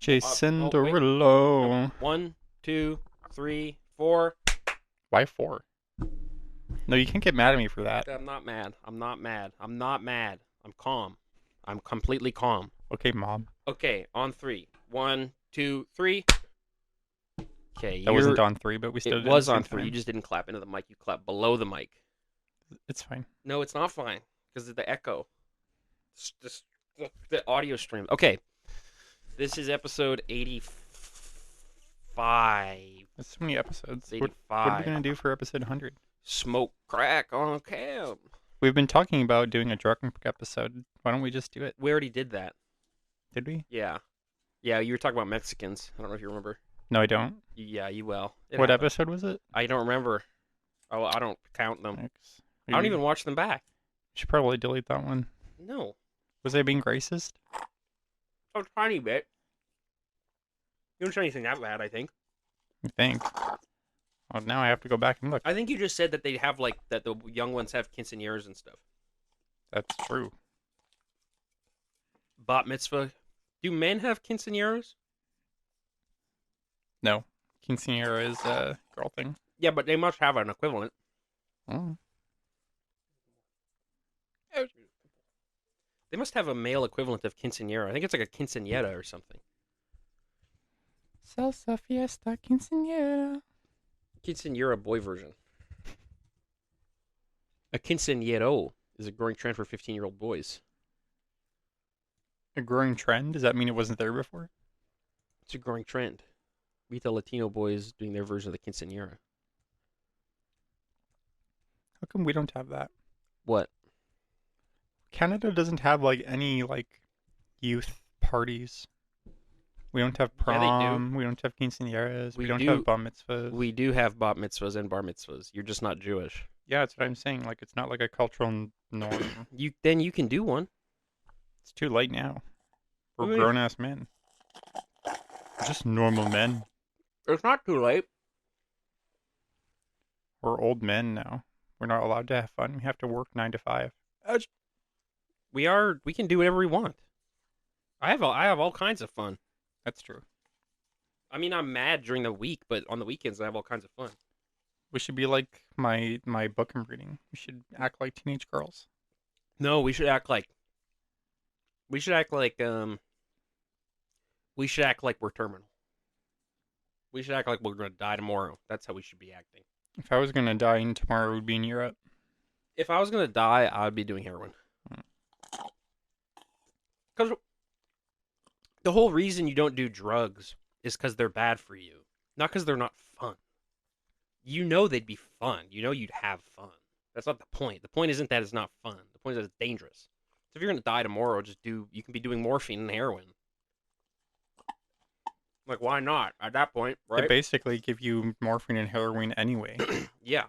Jason Oh, wait. Derulo. 1, 2, 3, 4. Why 4? No, you can't get mad at me for that. I'm not mad. I'm not mad. I'm not mad. I'm calm. I'm completely calm. Okay, Mom. Okay, on 3. 1, 2, 3. Okay, That wasn't on 3, but we still It did it at the was same on 3. You time. just didn't clap into the mic. You clapped below the mic. It's fine. No, it's not fine because of the echo. The audio stream. Okay, this is episode 85. That's so many episodes. It's What are we 85. going to do for episode 100? Smoke crack on cam. We've been talking about doing a Drunken episode. Why don't we just do it? We already did that. Did we? Yeah. Yeah, you were talking about Mexicans. I don't know if you remember. No, I don't. Yeah, you will. What episode was it? I don't remember. Oh, I don't count them. X. I don't even watch them back. You should probably delete that one. No. Was I being racist? A tiny bit. You don't say anything that bad, I think. You think? Well, now I have to go back and look. I think you just said that they have, like, that the young ones have quinceañeras and stuff. That's true. Bat mitzvah. Do men have quinceañeras? No. Quinceañera is a girl thing. Yeah, but they must have an equivalent. Oh. They must have a male equivalent of quinceañera. I think it's like a quinceañera or something. Salsa fiesta quinceañera. Quinceañera boy version. A quinceañero is a growing trend for 15-year-old boys. A growing trend? Does that mean it wasn't there before? It's a growing trend. Meet the Latino boys doing their version of the quinceañera. How come we don't have that? What? Canada doesn't have like any like youth parties. We don't have Yeah, they do. prom. We don't have quinceañeras. We don't do. have bar mitzvahs. We do have bat mitzvahs and bar mitzvahs. You're just not Jewish. Yeah, that's what I'm saying. Like it's not like a cultural norm. Then you can do one. It's too late now. We're Really? grown ass men. We're just normal men. It's not too late. We're old men now. We're not allowed to have fun. We have to work 9 to 5. We can do whatever we want. I have all kinds of fun. That's true. I mean, I'm mad during the week, but on the weekends I have all kinds of fun. We should be like my book I'm reading. We should act like teenage girls. No, we should act like we're terminal. We should act like we're going to die tomorrow. That's how we should be acting. If I was gonna die and tomorrow would be in Europe. If I was going to die, I would be doing heroin. Because the whole reason you don't do drugs is because they're bad for you, not because they're not fun. You know they'd be fun. You know you'd have fun. That's not the point. The point isn't that it's not fun. The point is that it's dangerous. So if you're going to die tomorrow, you can be doing morphine and heroin. Like, why not? At that point, They right? basically give you morphine and heroin anyway. Yeah.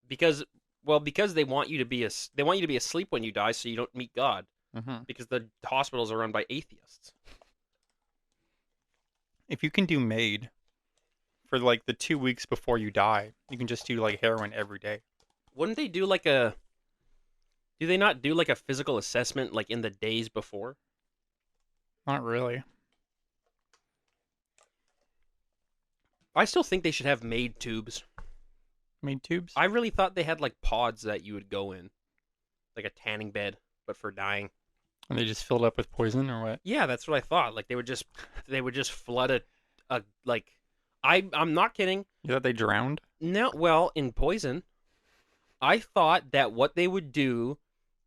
Because they want you to be asleep when you die, so you don't meet God. Mm-hmm. Because the hospitals are run by atheists. If you can do MAID for like the 2 weeks before you die, you can just do like heroin every day. Wouldn't they do like a? Do they not do like a physical assessment like in the days before? Not really. I still think they should have made tubes. MAID tubes? I really thought they had like pods that you would go in, like a tanning bed, but for dying. And they just filled up with poison or what? Yeah, that's what I thought. Like they would just flood a like. I'm not kidding. You thought they drowned? No, well, in poison, I thought that what they would do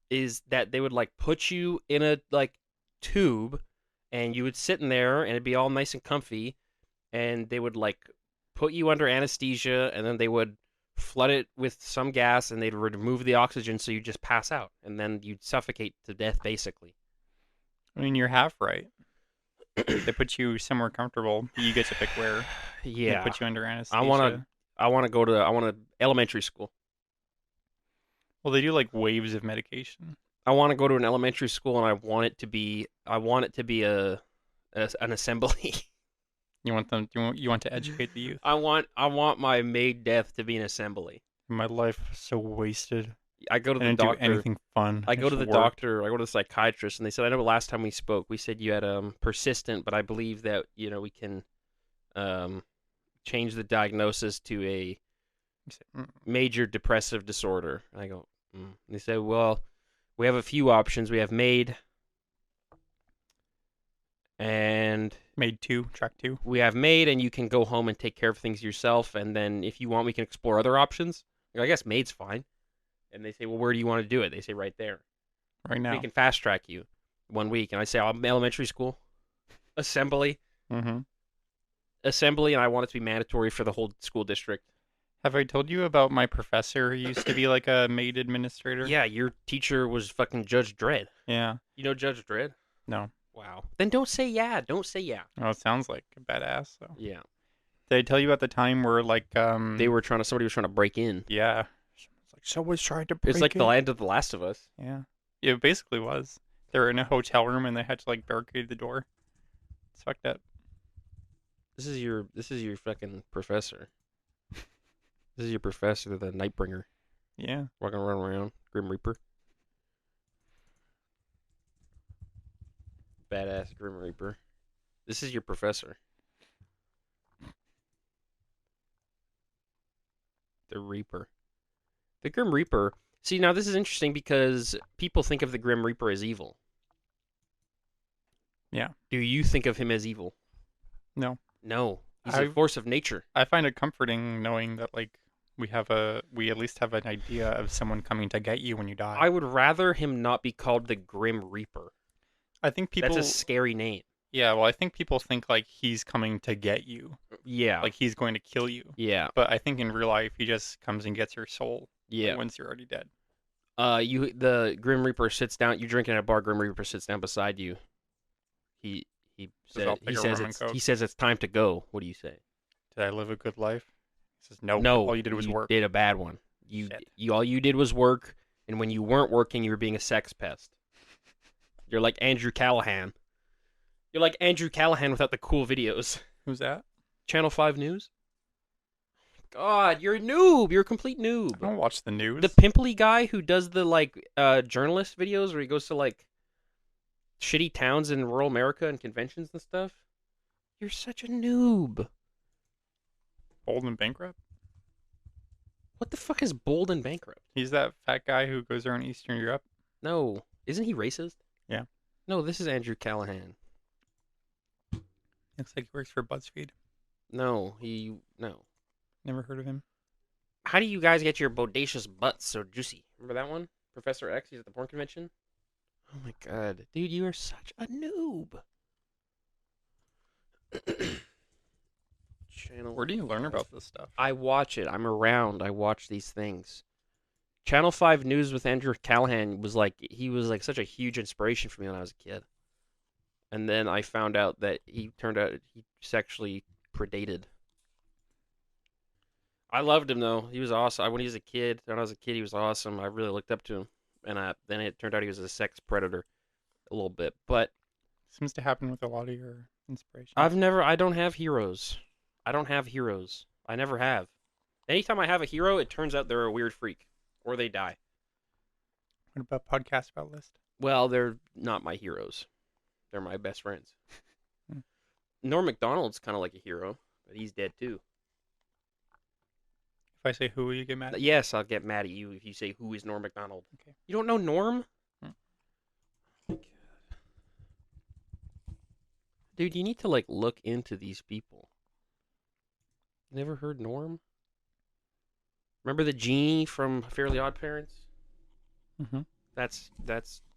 is that they would like put you in a like tube, and you would sit in there, and it'd be all nice and comfy, and they would like put you under anesthesia, and then they would flood it with some gas, and they'd remove the oxygen, so you just pass out, and then you'd suffocate to death, basically. I mean, you're half right. They put you somewhere comfortable. You get to pick where. Yeah, They put you under anesthesia. I want to elementary school. Well, they do like waves of medication. I want to go to an elementary school, and I want it to be an assembly. You want to educate the youth. I want my maid death to be an assembly. My life was so wasted. I go to I the didn't do doctor. anything fun. I I go to just the worked. doctor. I go to the psychiatrist, and they said, I know last time we spoke, we said you had persistent, but I believe that we can um change the diagnosis to a You say, "Mm, major depressive disorder. And I go, And they said, well, we have a few options. We have MAID, and made two, track two. and you can go home and take care of things yourself. And then if you want, we can explore other options. I go, I guess MAID's fine. And they say, well, where do you want to do it? They say, right there. Right We now. can fast track you 1 week. And I say, I'm elementary school, assembly, Mm-hmm. and I want it to be mandatory for the whole school district. Have I told you about my professor who used to be like a maid administrator? Yeah, your teacher was fucking Judge Dredd. Yeah. You know Judge Dredd? No. Wow. Then don't say yeah. Don't say yeah. Oh, it sounds like a badass though. Yeah. Did I tell you at the time where like Somebody was trying to break in. yeah. It's like someone's trying to It's break like the in. land of The Last of Us. Yeah. It basically was. They were in a hotel room and they had to like barricade the door. It's fucked up. This is your fucking professor. This is your professor, the Nightbringer. Yeah. Walking around, Grim Reaper. Badass Grim Reaper. This is your professor. The Reaper. The Grim Reaper. See, now this is interesting because people think of the Grim Reaper as evil. Yeah. Do you think of him as evil? No. No. He's a I force of nature. I find it comforting knowing that like we at least have an idea of someone coming to get you when you die. I would rather him not be called the Grim Reaper. I think That's people a scary name. yeah, well I think people think like he's coming to get you. Yeah. Like he's going to kill you. Yeah. But I think in real life he just comes and gets your soul Yeah. like, once you're already dead. The Grim Reaper sits down. You're drinking at a bar. Grim Reaper sits down beside you. He Says, "I'll take a rum and coke." he says it's time to go. What do you say? Did I live a good life? He says, "No, No, all you did was work." Did a bad one. Shit. All you did was work, and when you weren't working, you were being a sex pest. You're like Andrew Callahan. You're like Andrew Callahan without the cool videos. Who's that? Channel 5 News. God, you're a noob. You're a complete noob. I don't watch the news. The pimply guy who does the journalist videos where he goes to like shitty towns in rural America and conventions and stuff. You're such a noob. Bold and bankrupt. What the fuck is bold and bankrupt? He's that fat guy who goes around Eastern Europe. No, isn't he racist? Yeah. No, this is Andrew Callahan. Looks like he works for BuzzFeed. No. Never heard of him. How do you guys get your bodacious butts so juicy? Remember that one? Professor X, he's at the porn convention. Oh my god. Dude, you are such a noob. Channel. Where do you learn about this stuff? I watch it. I'm around. I watch these things. Channel 5 News with Andrew Callahan was like such a huge inspiration for me when I was a kid. And then I found out that he sexually predated. I loved him though. He was awesome. When I was a kid, he was awesome. I really looked up to him. And then it turned out he was a sex predator a little bit. But Seems to happen with a lot of your inspirations. I don't have heroes. I don't have heroes. I never have. Anytime I have a hero, it turns out they're a weird freak. Or they die. What about podcast about list? Well, they're not my heroes. They're my best friends. Hmm. Norm Macdonald's kind of like a hero, but he's dead too. If I say who, you get mad? Yes, I'll get mad at you if you say who is Norm Macdonald. Okay. You don't know Norm? Hmm. Dude, you need to like look into these people. Never heard Norm? Remember the genie from Fairly Odd Parents? Mm-hmm. That's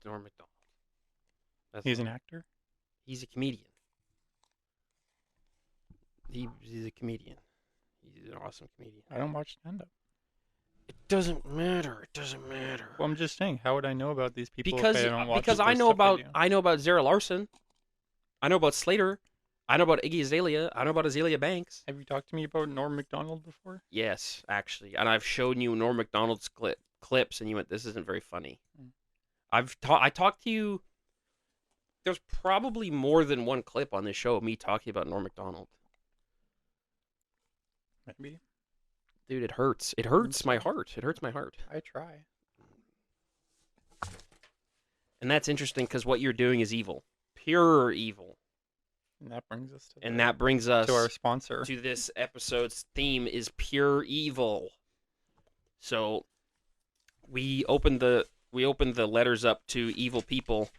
Norm Macdonald. He's an actor? He's a comedian. He's a comedian. He's an awesome comedian. I don't watch stand-up. It doesn't matter. It doesn't matter. Well, I'm just saying, how would I know about these people Because if I don't watch because the I know stuff they about Zara Larson. I know about Slater. I know about Iggy Azalea. I know about Azalea Banks. Have you talked to me about Norm Macdonald before? Yes, actually, and I've shown you Norm Macdonald's clips, and you went, "This isn't very funny." Mm. I talked to you. There's probably more than one clip on this show of me talking about Norm Macdonald. Maybe. Dude, it hurts. It hurts my heart. It hurts my heart. I try. And that's interesting because what you're doing is evil, pure evil. And that brings us And that brings us our sponsor. to this episode's theme is pure evil. So we opened the letters up to evil people,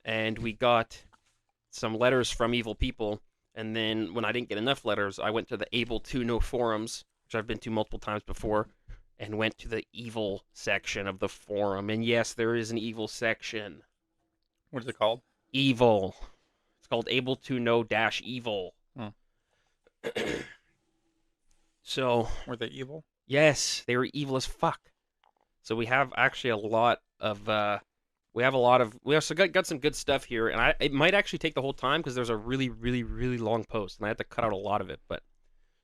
and we got some letters from evil people. And then when I didn't get enough letters, I went to the Able to Know forums, which I've been to multiple times before, and went to the evil section of the forum. And yes, there is an evil section. What is it called? Evil. It's called Able to Know dash evil. Hmm. So Were they evil? yes, they were evil as fuck. So we have actually a lot of we also got some good stuff here, and it might actually take the whole time because there's a really really really long post, and I had to cut out a lot of it. But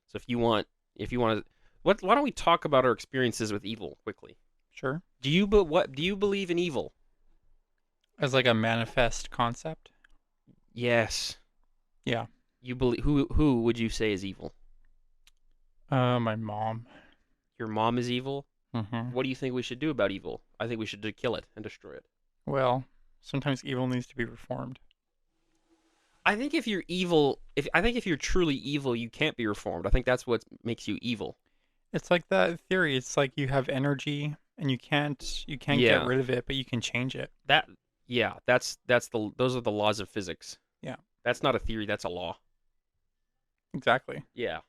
so if you want to, why don't we talk about our experiences with evil quickly? Sure. What do you believe in evil? As like a manifest concept? Yes, Yeah. you believe who would you say is evil? My mom. Your mom is evil. Mm-hmm. What do you think we should do about evil? I think we should kill it and destroy it. Well, sometimes evil needs to be reformed. I think if you're evil, if you're truly evil, you can't be reformed. I think that's what makes you evil. It's like that theory. It's like you have energy and you can't get Yeah. rid of it, but you can change it. That yeah, those are the laws of physics. Yeah. That's not a theory, that's a law. Exactly. Yeah.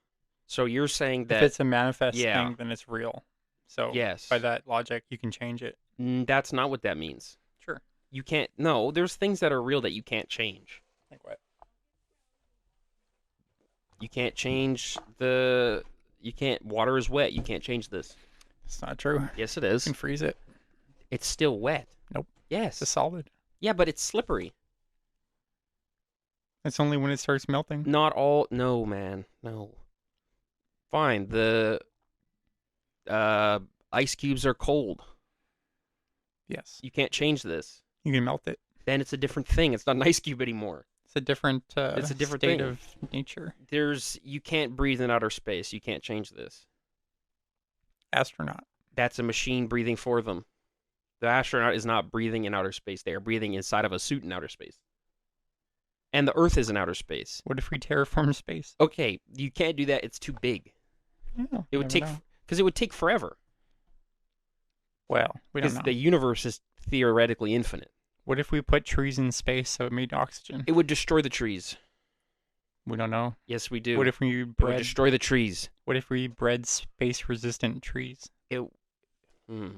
So you're saying If that it's a manifest yeah, thing, then it's real. So yes. by that logic, you can change it. That's not what that means. Sure. You can't no, there's things that are real that you can't change. Like what? You can't change the you can't water is wet. You can't change this. It's not true. Yes it You is. can freeze it. It's still wet. Nope. Yes. It's a solid. Yeah, but it's slippery. It's only when it starts melting. Not all. No, man. No. Fine. The ice cubes are cold. Yes. You can't change this. You can melt it. Then it's a different thing. It's not an ice cube anymore. It's a different It's a different state thing. of nature. You can't breathe in outer space. You can't change this. Astronaut. That's a machine breathing for them. The astronaut is not breathing in outer space. They are breathing inside of a suit in outer space. And the Earth is in outer space. What if we terraform space? Okay, you can't do that. It's too big. Yeah, It would take because it would take forever. Well, we don't Because know. the universe is theoretically infinite. What if we put trees in space so it made oxygen? It would destroy the trees. We don't know. Yes, we do. What if we It would bred? destroy the trees? What if we bred space-resistant trees? Hmm.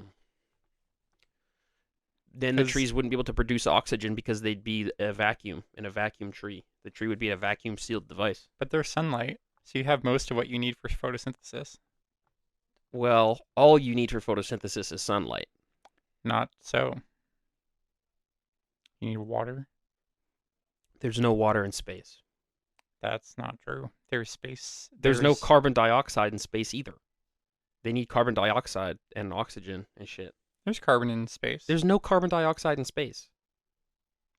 Then the 'Cause- trees wouldn't be able to produce oxygen because they'd be a vacuum in a vacuum tree. The tree would be a vacuum sealed device. But there's sunlight, so you have most of what you need for photosynthesis. Well, all you need for photosynthesis is sunlight. Not so. You need water. There's no water in space. That's not true. There's space. There's no carbon dioxide in space either. They need carbon dioxide and oxygen and shit. There's carbon in space. There's no carbon dioxide in space.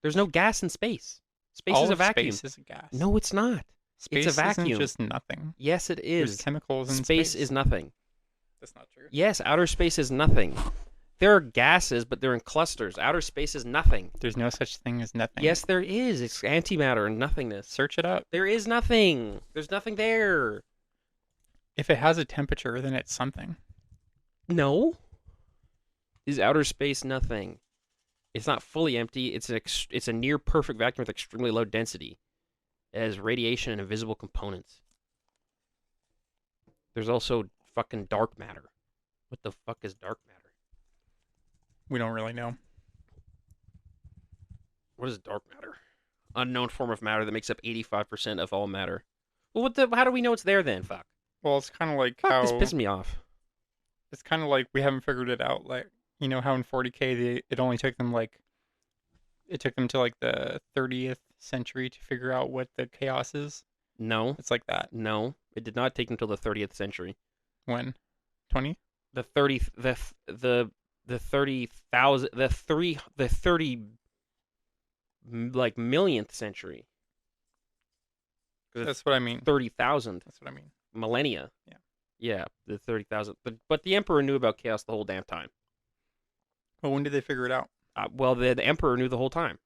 There's no gas in space. Space All is a of vacuum. Space is a gas. No, it's not. space it's a vacuum. isn't just nothing. Yes, it There's is. chemicals in Space is nothing. That's not true. Yes, outer space is nothing. There are gases, but they're in clusters. Outer space is nothing. There's no such thing as nothing. Yes, there is. It's antimatter and nothingness. Search it up. There is nothing. There's nothing there. If it has a temperature, then it's something. No. Is outer space nothing? It's not fully empty. It's a near perfect vacuum with extremely low density. It has radiation and invisible components. There's also fucking dark matter. What the fuck is dark matter? We don't really know. What is dark matter? Unknown form of matter that makes up 85% of all matter. Well, how do we know it's there then? Fuck. Well, it's kind of like Fuck, how this pissed me off. it's kind of like we haven't figured it out. Like, you know how in 40K it only took them to like the 30th century to figure out what the chaos is. No. It's like that. No. It did not take until the 30th century. When? 20? The 30 the 30,000 the 30 like millionth century. That's what I mean. 30,000 That's what I mean. millennia. Yeah. Yeah, the 30,000. But the emperor knew about chaos the whole damn time. Well, when did they figure it out? Well, the Emperor knew the whole time.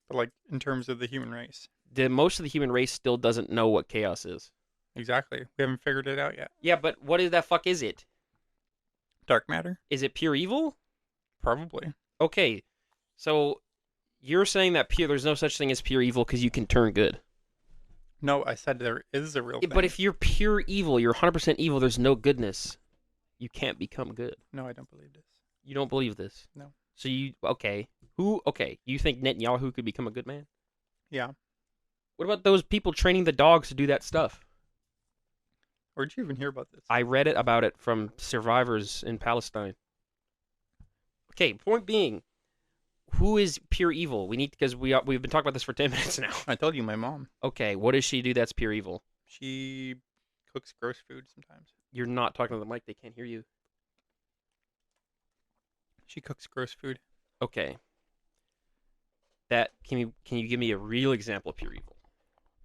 But like in terms of the human race. Most of the human race still doesn't know what chaos is. Exactly. We haven't figured it out yet. Yeah, but what is that fuck is it? Dark matter? Is it pure evil? Probably. Okay, so you're saying that there's no such thing as pure evil because you can turn good. No, I said there is a real thing. But if you're pure evil, you're 100% evil, there's no goodness. You can't become good. No, I don't believe this. You don't believe this? No. So you think Netanyahu could become a good man? Yeah. What about those people training the dogs to do that stuff? Where'd you even hear about this? I read about it from survivors in Palestine. Okay, point being, who is pure evil? Because we've been talking about this for 10 minutes now. I told you, my mom. Okay, what does she do that's pure evil? She cooks gross food sometimes. You're not talking to the mic, they can't hear you. She cooks gross food. Okay. Can you give me a real example of pure evil?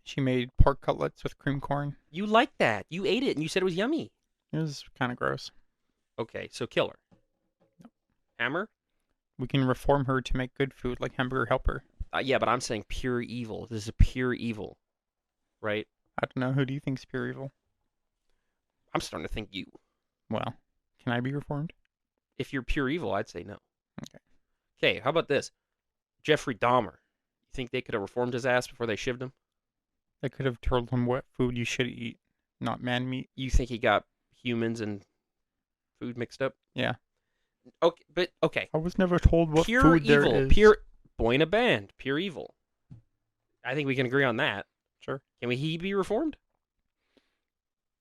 She made pork cutlets with cream corn. You liked that. You ate it and you said it was yummy. It was kind of gross. Okay, so kill her. Nope. Hammer? We can reform her to make good food like Hamburger Helper. Yeah, but I'm saying pure evil. This is a pure evil, right? I don't know. Who do you think's pure evil? I'm starting to think you. Well, can I be reformed? If you're pure evil, I'd say no. Okay. Okay, how about this? Jeffrey Dahmer. You think they could have reformed his ass before they shivved him? I could have told him what food you should eat, not man meat. You think he got humans and food mixed up? Yeah. Okay. I was never told what Pure food evil. there is. Pure boy in a band. Pure evil. I think we can agree on that. Sure. Can he be reformed?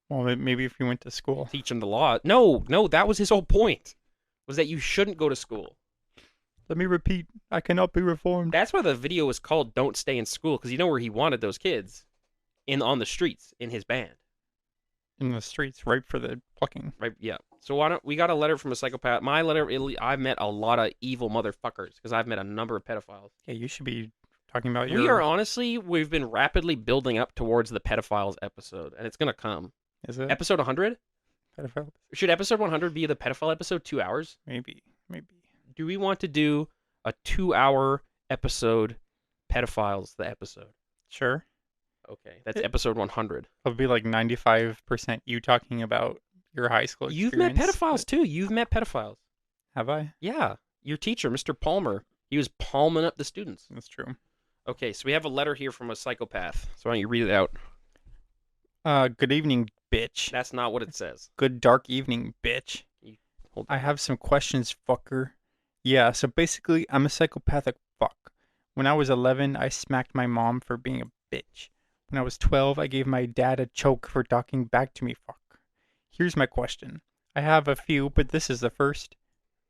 Well, maybe if you went to school. Teach him the law. No, that was his whole point. Was that you shouldn't go to school. Let me repeat. I cannot be reformed. That's why the video was called "Don't Stay in School" because you know where he wanted those kids, on the streets in his band. In the streets, ripe for the plucking. Right? Yeah. So why don't we got a letter from a psychopath? My letter. I've met a lot of evil motherfuckers because I've met a number of pedophiles. Yeah, you should be talking about We've been rapidly building up towards the pedophiles episode, and it's gonna come. Is it? Episode 100? Pedophile? Should episode 100 be the pedophile episode? 2 hours? Maybe. Do we want to do a 2-hour episode, pedophiles, the episode? Sure. Okay, that's episode 100. It'll be like 95% you talking about your high school experience. You've met pedophiles, too. You've met pedophiles. Have I? Yeah. Your teacher, Mr. Palmer, he was palming up the students. That's true. Okay, so we have a letter here from a psychopath. So why don't you read it out? Good evening, bitch. That's not what it says. Good dark evening, bitch. Hold I have some questions, fucker. Yeah, so basically, I'm a psychopathic fuck. When I was 11, I smacked my mom for being a bitch. When I was 12, I gave my dad a choke for talking back to me, fuck. Here's my question. I have a few, but this is the first.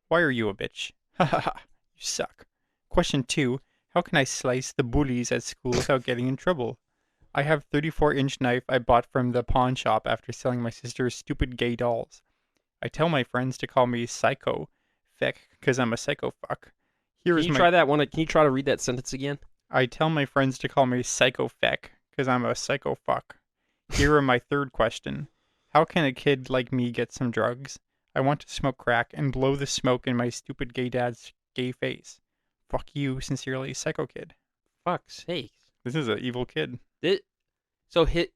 Why are you a bitch? Ha ha ha. You suck. Question 2. How can I slice the bullies at school without getting in trouble? I have 34-inch knife I bought from the pawn shop after selling my sister's stupid gay dolls. I tell my friends to call me psycho feck because I'm a psycho fuck. Can you try that one? Can you try to read that sentence again? I tell my friends to call me psycho feck because I'm a psycho fuck. Here are my third question. How can a kid like me get some drugs? I want to smoke crack and blow the smoke in my stupid gay dad's gay face. Fuck you, sincerely, psycho kid. Fuck's sake. This is an evil kid. So he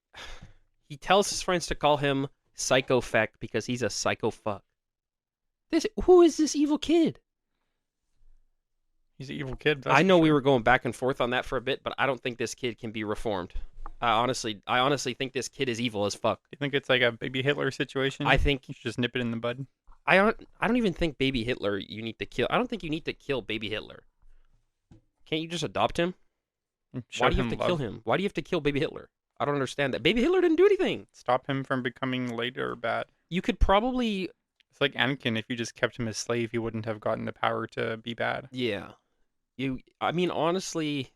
tells his friends to call him psycho feck because he's a psycho fuck. Who is this evil kid? He's an evil kid. I know we were going back and forth on that for a bit, but I don't think this kid can be reformed. I honestly think this kid is evil as fuck. You think it's like a baby Hitler situation? I think you should just nip it in the bud. I don't even think baby Hitler you need to kill. I don't think you need to kill baby Hitler. Can't you just adopt him? Why do you have to kill him? Why do you have to kill baby Hitler? I don't understand that. Baby Hitler didn't do anything. Stop him from becoming later bad. You could probably... It's like Anakin. If you just kept him as slave, he wouldn't have gotten the power to be bad. Yeah. I mean, honestly...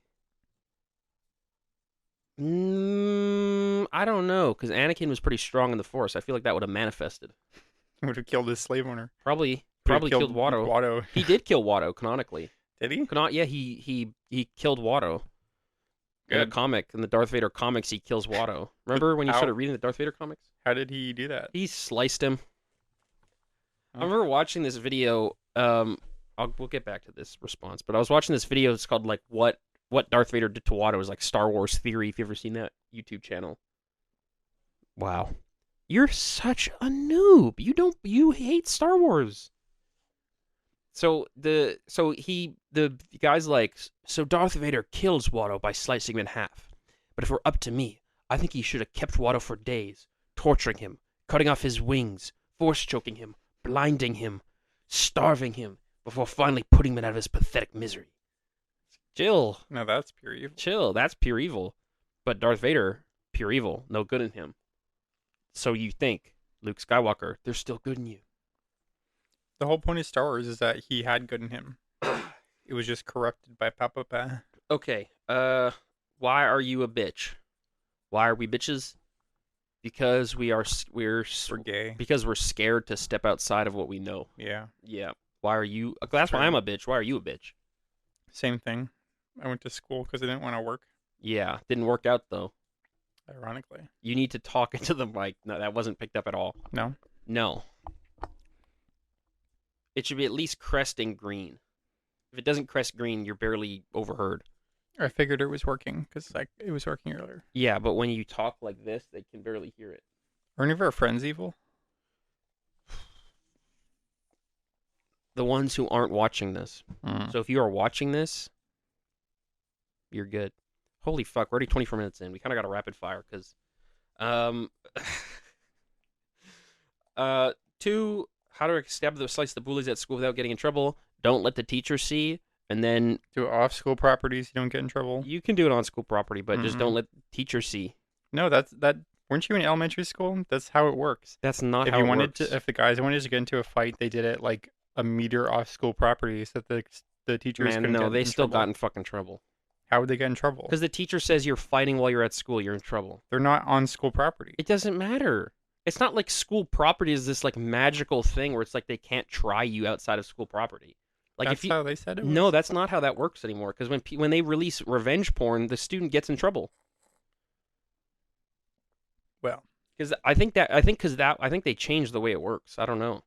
I don't know, because Anakin was pretty strong in the Force. I feel like that would have manifested. He would have killed his slave owner. Probably killed Watto. He did kill Watto, canonically. Did he? Yeah, he killed Watto. In a comic, in the Darth Vader comics, he kills Watto. Remember when you started reading the Darth Vader comics? How did he do that? He sliced him. I remember watching this video on we'll get back to this response. But I was watching this video. It's called like what Darth Vader did to Watto. It was like Star Wars Theory. If you ever seen that YouTube channel. Wow, you're such a noob. You hate Star Wars. The guy's like, so Darth Vader kills Watto by slicing him in half. But if it were up to me, I think he should have kept Watto for days, torturing him, cutting off his wings, force choking him, blinding him, starving him, before finally putting him out of his pathetic misery. Chill. No, that's pure evil. Chill. That's pure evil. But Darth Vader, pure evil, no good in him. So you think, Luke Skywalker, there's still good in you. The whole point of Star Wars is that he had good in him. It was just corrupted by Papa. Okay. Why are you a bitch? Why are we bitches? Because we're gay. Because we're scared to step outside of what we know. Yeah. Yeah. Why are you? That's why I'm a bitch. Why are you a bitch? Same thing. I went to school because I didn't want to work. Yeah. Didn't work out though. Ironically. You need to talk into the mic. No, that wasn't picked up at all. No. No. It should be at least cresting green. If it doesn't crest green, you're barely overheard. I figured it was working because like it was working earlier. Yeah, but when you talk like this, they can barely hear it. Are any of our friends evil? The ones who aren't watching this. So if you are watching this, you're good. Holy fuck, we're already 24 minutes in. We kind of got a rapid fire because, 2, how to slice the bullies at school without getting in trouble. Don't let the teacher see. And then do it off school properties. You don't get in trouble. You can do it on school property, but just don't let the teacher see. No, that. Weren't you in elementary school? That's how it works. That's not how it works. If the guys wanted to get into a fight, they did it like a meter off school property so that the teachers couldn't get they in still trouble. got in fucking trouble. How would they get in trouble? Because the teacher says you're fighting while you're at school. You're in trouble. They're not on school property. It doesn't matter. It's not like school property is this like magical thing where it's like they can't try you outside of school property. Like that's how they said it was. No, that's not how that works anymore. Because when they release revenge porn, the student gets in trouble. Well, because I think they changed the way it works. I don't know.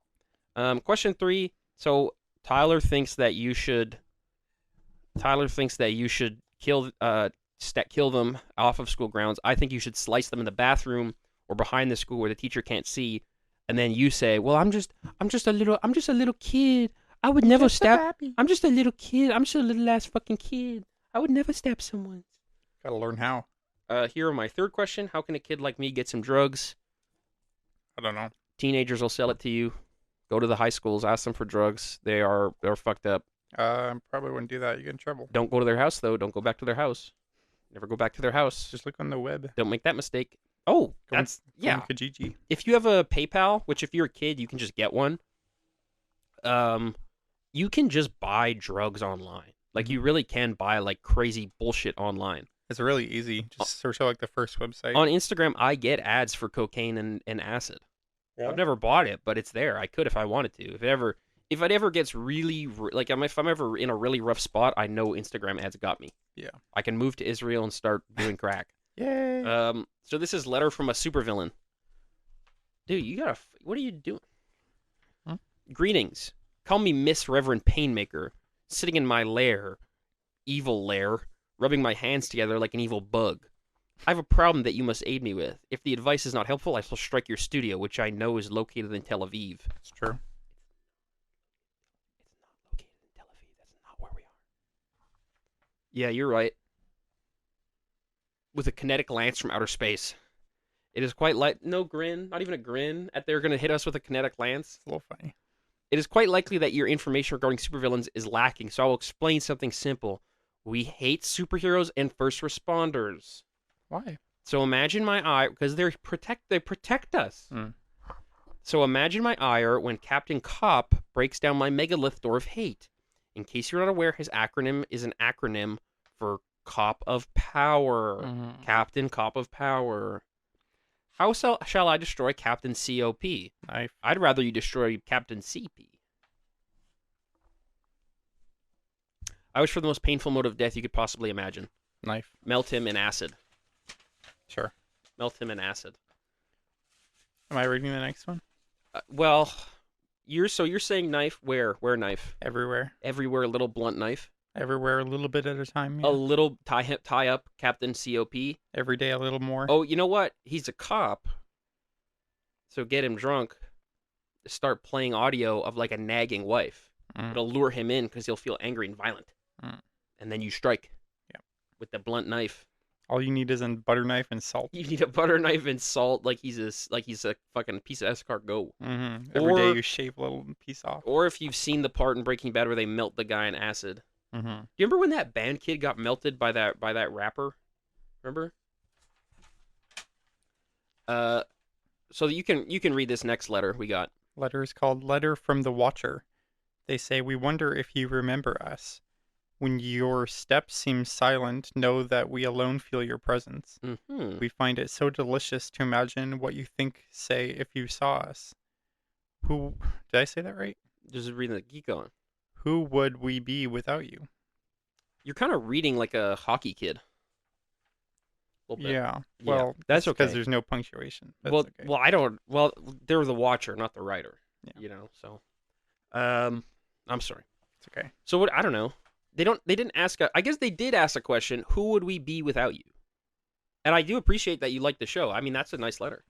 Question 3. So Tyler thinks that you should kill them off of school grounds. I think you should slice them in the bathroom or behind the school where the teacher can't see. And then you say, "Well, I'm just a little kid. I would never stab. I'm just a little kid. I'm just a little ass fucking kid. I would never stab someone." Gotta learn how. Here are my third question. How can a kid like me get some drugs? I don't know. Teenagers will sell it to you. Go to the high schools, ask them for drugs. They're fucked up. Probably wouldn't do that. You get in trouble. Don't go to their house though. Don't go back to their house. Never go back to their house. Just look on the web. Don't make that mistake. Oh, yeah. Kijiji. If you have a PayPal, which if you're a kid, you can just get one. You can just buy drugs online. Like you really can buy like crazy bullshit online. It's really easy. Just search out like the first website. On Instagram, I get ads for cocaine and acid. Yeah. I've never bought it, but it's there. I could if I wanted to. If it ever gets really like if I'm ever in a really rough spot, I know Instagram ads got me. Yeah. I can move to Israel and start doing crack. Yay. So this is letter from a supervillain. Dude, what are you doing? Huh? Greetings. Call me Miss Reverend Painmaker, sitting in my lair, evil lair, rubbing my hands together like an evil bug. I have a problem that you must aid me with. If the advice is not helpful, I shall strike your studio, which I know is located in Tel Aviv. It's true. It's not located in Tel Aviv. That's not where we are. Yeah, you're right. With a kinetic lance from outer space. It is quite no grin, not even a grin, at they're going to hit us with a kinetic lance. It's a little funny. It is quite likely that your information regarding supervillains is lacking, so I will explain something simple. We hate superheroes and first responders. Why? So imagine my eye, because they protect us. So imagine my ire when Captain Cop breaks down my megalith door of hate. In case you're not aware, his acronym is an acronym for Cop of Power. Captain Cop of Power. How shall I destroy Captain COP? I'd rather you destroy Captain CP. I wish for the most painful mode of death you could possibly imagine. Knife. Melt him in acid. Sure. Melt him in acid. Am I reading the next one? Well, You're saying knife? Where knife? everywhere. Everywhere, a little blunt knife. Everywhere a little bit at a time, A yeah. little tie up, Captain COP. Every day a little more. Oh, you know what? He's a cop, so get him drunk. Start playing audio of like a nagging wife. Mm, It'll lure him in because he'll feel angry and violent, mm. and then you strike Yeah. with the blunt knife. All you need is a butter knife and salt. You need a butter knife and salt, like he's a fucking piece of escargot. Every day Or you shave a little piece off. or if you've seen the part in Breaking Bad where they melt the guy in acid. Mm-hmm. Do you remember when that band kid got melted by that rapper? Remember? Uh, so you can read this next letter we got. Letter is called Letter from the Watcher. They say, we wonder if you remember us. When your steps seem silent, know that we alone feel your presence. Hmm. We find it so delicious to imagine what you think, say, if you saw us. Who, did I say that right? Just reading the geek on. Who would we be without you? You're kind of reading like a hockey kid. A little bit. Yeah. Yeah, Well, that's because okay. there's no punctuation. That's Well, okay. well, I don't. Well, they're the watcher, not the writer. Yeah. You know. So, I'm sorry. It's okay. So what? I don't know. They don't. They didn't ask. I guess they did ask a question. Who would we be without you? And I do appreciate that you like the show. I mean, that's a nice letter.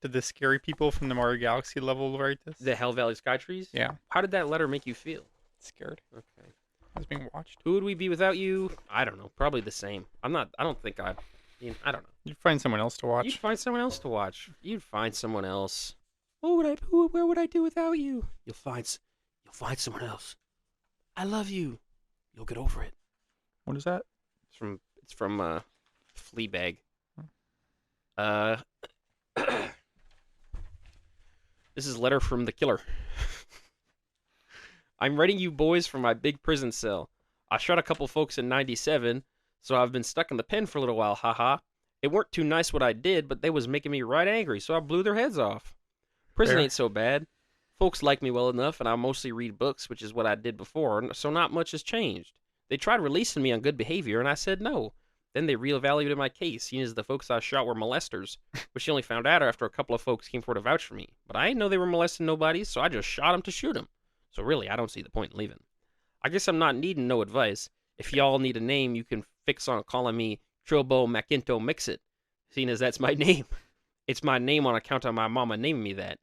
Did the scary people from the Mario Galaxy level write this? The Hell Valley Sky Trees. Yeah. How did that letter make you feel? Scared. Okay. I was being watched. Who would we be without you? I don't know. Probably the same. I'm not. I don't think I. I don't know. You'd find someone else to You'd watch. find someone else to watch. You'd find someone else. What would I? Where would I do without you? You'll find someone else. I love you. You'll get over it. What is that? It's from Fleabag. Uh, this is a letter from the killer. I'm writing you boys from my big prison cell. I shot a couple folks in '97, so I've been stuck in the pen for a little while. Haha. It weren't too nice what I did, but they was making me right angry, so I blew their heads off. Prison Fair. ain't so bad. Folks like me well enough, and I mostly read books, which is what I did before, so not much has changed. They tried releasing me on good behavior, and I said no. Then they reevaluated my case, seeing as the folks I shot were molesters, which she only found out after a couple of folks came forward to vouch for me. But I didn't know they were molesting nobody, so I just shot 'em to shoot 'em. So really, I don't see the point in leaving. I guess I'm not needing no advice. If y'all need a name, you can fix on calling me Trilbo Macinto Mixit, seeing as that's my name. It's my name on account of my mama naming me that.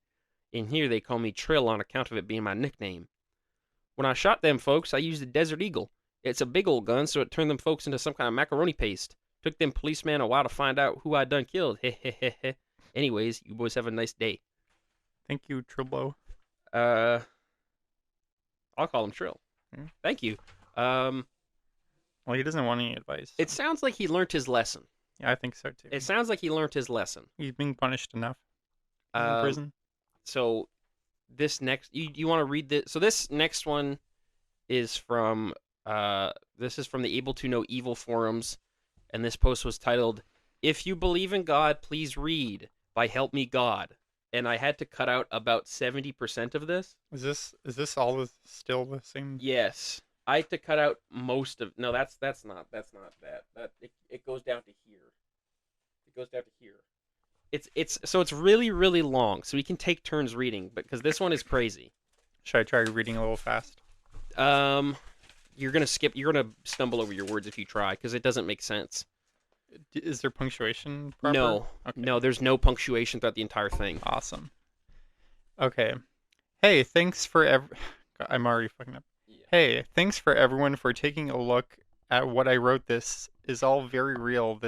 In here, they call me Trill on account of it being my nickname. When I shot them folks, I used a Desert Eagle. It's a big old gun, so it turned them folks into some kind of macaroni paste. Took them policemen a while to find out who I done killed. Heh heh heh heh. Anyways, you boys have a nice day. Thank you, Trilbo. Uh, I'll call him Trill. Hmm. Thank you. Well, he doesn't want any advice. It sounds like he learned his lesson. Yeah, I think so too. It sounds like he learned his lesson. He's being punished enough. He's in Um, prison. So this next, you want to read this? So this next one is from this is from the Able to Know Evil forums, and this post was titled "If You Believe in God, Please Read" by Help Me God. And I had to cut out about 70% of this. Is this all still the same? Yes, I had to cut out most of. No, that's not that. That it goes down to here. It goes down to here. It's really really long, so we can take turns reading, because this one is crazy. Should I try reading a little fast? You're gonna skip. You're gonna stumble over your words if you try, because it doesn't make sense. Is there punctuation proper? No, Okay. no, there's no punctuation throughout the entire thing. Awesome. Okay. Hey, thanks for I'm already fucking up. Yeah. Hey, thanks for everyone for taking a look at what I wrote. This is all very real.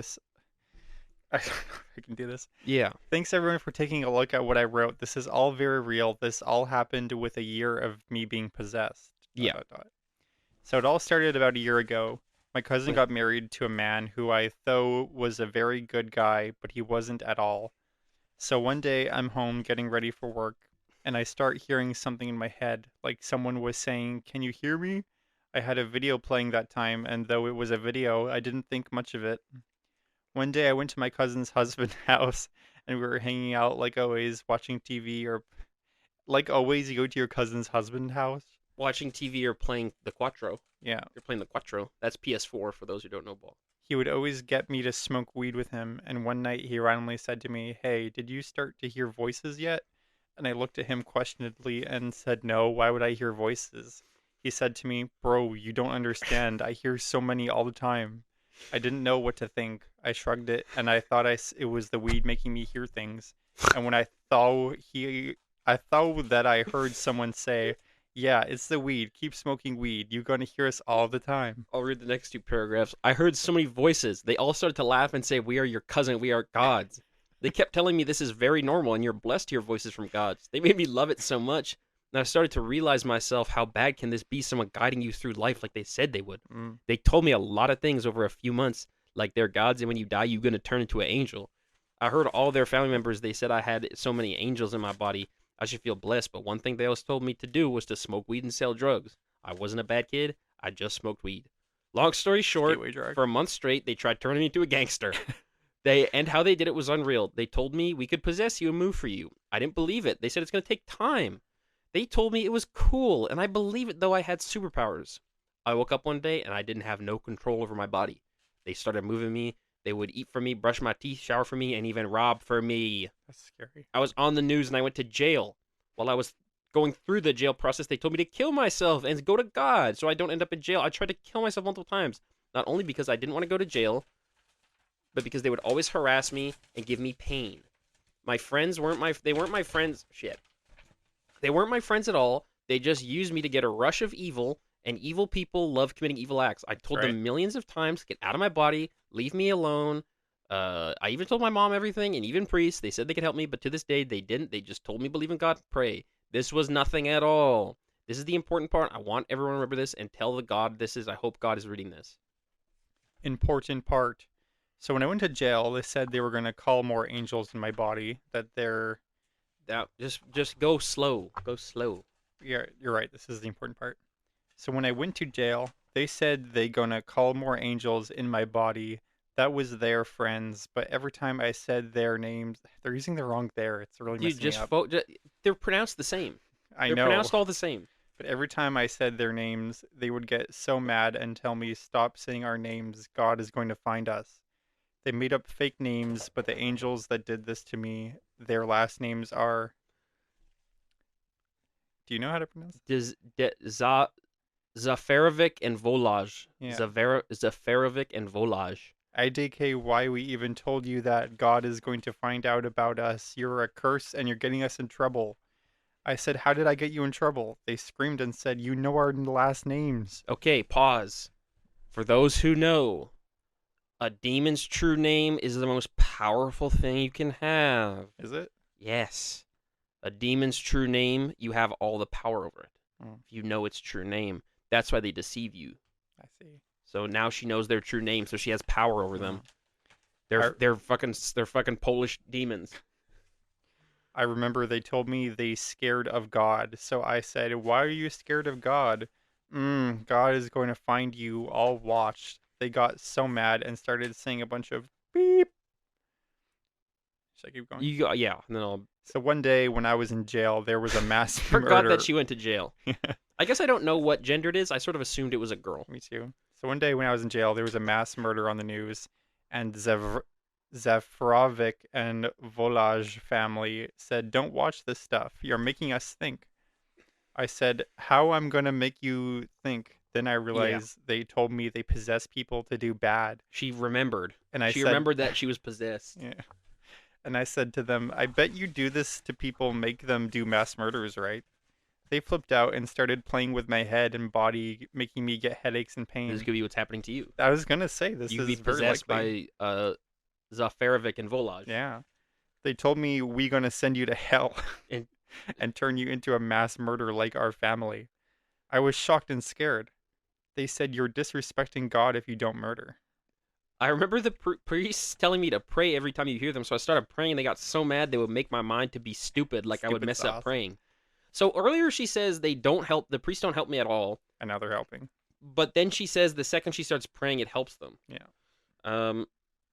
I can do this. Yeah. Thanks everyone for taking a look at what I wrote. This is all very real. This all happened with a year of me being possessed. Yeah. So it all started about a year ago. My cousin got married to a man who I thought was a very good guy, but he wasn't at all. So one day I'm home getting ready for work, and I start hearing something in my head, like someone was saying, "Can you hear me?" I had a video playing that time, and though it was a video, I didn't think much of it. One day I went to my cousin's husband's house, and we were hanging out like always, watching TV, or like always, you go to your cousin's husband's house. Watching TV or playing the Quattro. Yeah. You're playing the Quattro. That's PS4 for those who don't know ball. He would always get me to smoke weed with him, and one night he randomly said to me, "Hey, did you start to hear voices yet?" And I looked at him questioningly and said, "No, why would I hear voices?" He said to me, "Bro, you don't understand. I hear so many all the time." I didn't know what to think. I shrugged it and I thought it was the weed making me hear things. And when I thought that I heard someone say, "Yeah, it's the weed. Keep smoking weed. You're going to hear us all the time." I'll read the next two paragraphs. I heard so many voices. They all started to laugh and say, "We are your cousin. We are gods." They kept telling me this is very normal and you're blessed to hear voices from gods. They made me love it so much. And I started to realize myself how bad can this be, someone guiding you through life like they said they would. Mm. They told me a lot of things over a few months, like they're gods and when you die, you're going to turn into an angel. I heard all their family members, they said I had so many angels in my body. I should feel blessed, but one thing they always told me to do was to smoke weed and sell drugs. I wasn't a bad kid. I just smoked weed. Long story short, Gateway drug. for a month straight, they tried turning me into a gangster. And how they did it was unreal. They told me we could possess you and move for you. I didn't believe it. They said it's going to take time. They told me it was cool, and I believe it though I had superpowers. I woke up one day and I didn't have no control over my body. They started moving me. They would eat for me, brush my teeth, shower for me, and even rob for me. That's scary. I was on the news and I went to jail. While I was going through the jail process, they told me to kill myself and go to God so I don't end up in jail. I tried to kill myself multiple times, not only because I didn't want to go to jail, but because they would always harass me and give me pain. My friends weren't they weren't my friends. Shit. They weren't my friends at all. They just used me to get a rush of evil, and evil people love committing evil acts. I told Right. them millions of times, get out of my body, leave me alone. I even told my mom everything, and even priests. They said they could help me, but to this day, they didn't. They just told me believe in God, pray. This was nothing at all. This is the important part. I want everyone to remember this and tell the God this is. I hope God is reading this. Important part. So when I went to jail, they said they were going to call more angels in my body. That they're Now, just go slow. Go slow. Yeah, you're right. This is the important part. So when I went to jail, they said they gonna call more angels in my body. That was their friends, but every time I said their names, they're using the wrong there. It's really Dude, messing me up. they're pronounced the same. I They're know, pronounced all the same. but every time I said their names, they would get so mad and tell me, "Stop saying our names. God is going to find us." They made up fake names, but the angels that did this to me, their last names are. Do you know how to pronounce it? Zafarovic and Volage. Yeah. Zafarovic and Volage. IDK, why we even told you that God is going to find out about us. You're a curse and you're getting us in trouble. I said, "How did I get you in trouble?" They screamed and said, "You know our last names." Okay, pause. For those who know, a demon's true name is the most powerful thing you can have. Is it? Yes. A demon's true name, you have all the power over it. Mm. If you know its true name. That's why they deceive you. I see. So now she knows their true name, so she has power over them. I- They're fucking Polish demons. I remember they told me they scared of God. So I said, "Why are you scared of God?" God is going to find you. All watched. They got so mad and started saying a bunch of beep. Should I keep going? Yeah. No, So one day when I was in jail, there was a mass forgot murder. that she went to jail. I guess I don't know what gender it is. I sort of assumed it was a girl. Me too. So one day when I was in jail, there was a mass murder on the news, and Zafarovic and Volage family said, "Don't watch this stuff. You're making us think." I said, "How I'm gonna make you think?" Then I realized they told me they possess people to do bad, She remembered. and I She said, remembered that she was possessed. "Yeah." And I said to them, "I bet you do this to people, make them do mass murders, right?" They flipped out and started playing with my head and body, making me get headaches and This pain. is gonna be what's happening to you. I was gonna say this You is be very possessed likely. by Zafarovic and Volage. Yeah. They told me we gonna send you to hell And and turn you into a mass murderer like our family. I was shocked and scared. They said you're disrespecting God if you don't murder. I remember the priests telling me to pray every time you hear them, so I started praying. And they got so mad they would make my mind to be stupid, like I would Stupid mess sauce. up praying. So earlier she says they don't help. The priests don't help me at all. And now they're helping. But then she says the second she starts praying, it helps them. Yeah.